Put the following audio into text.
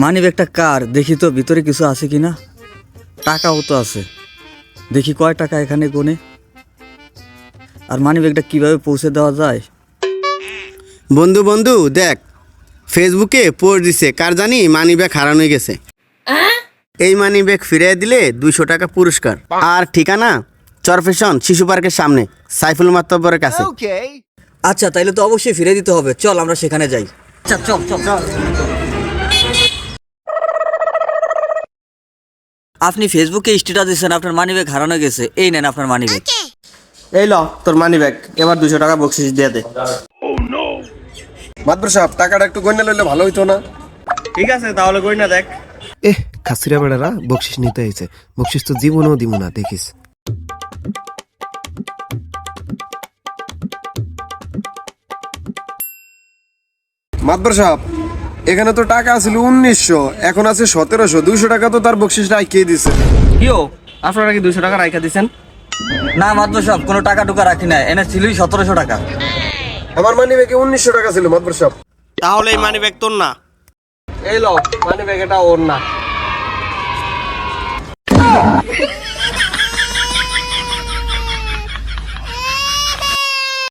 মানি ব্যাগটা কার দেখি তো ভিতরে কিছু আছে কিনা। টাকাও তো আছে, দেখি কয় টাকা এখানে গোনে। আর মানি ব্যাগটা কিভাবে পৌঁছে দেওয়া যায়। বন্ধু বন্ধু দেখ, ফেসবুকে পোস্ট দিছে কার জানি মানি ব্যাগ হারানো গেছে। এই মানি ব্যাগ ফিরিয়ে দিলে 200 টাকা পুরস্কার। আর ঠিকানা চরফেশন শিশু পার্কের সামনে সাইফুল মাতব্বরের কাছে। আচ্ছা, তাইলে তো অবশ্যই ফিরে দিতে হবে। চল আমরা সেখানে যাই। আচ্ছা চল চল চল। আপনি ফেসবুকে স্ট্যাটাস দিচ্ছেন আপনার মানি ব্যাগ হারানো গেছে, এই নেন আপনার মানি ব্যাগ। এই ল তোর মানি ব্যাগ, এবার 200 টাকা বকশিস দিয়ে দে। মাতবর সাহেব, টাকাটা একটু গয়না লইলে ভালো হইতো না? ঠিক আছে তাহলে কই না দেখ। খাসিরা বেড়ারা বকশিস নিতে আইছে, বকশিস তো জীবনেও দিব না, দেখিস। মাতবর সাহেব, এখানে তো টাকা আছিল 1900, এখন আছে 1700। 200 টাকা তো তার বকশিস রাখিয়ে দিছে। কিও আপনারা কি 200 টাকা রাইখা দিছেন? না মাতবর সাহেব, কোনো টাকা টুকা রাখি না, এনে ছিলই 1700 টাকা। আমার মানি ব্যাগে 1900 টাকা ছিল মাতবর সাহেব। তাহলে এই মানি ব্যাগ তোর না। এই ল মানি ব্যাগ, এটা ওর না।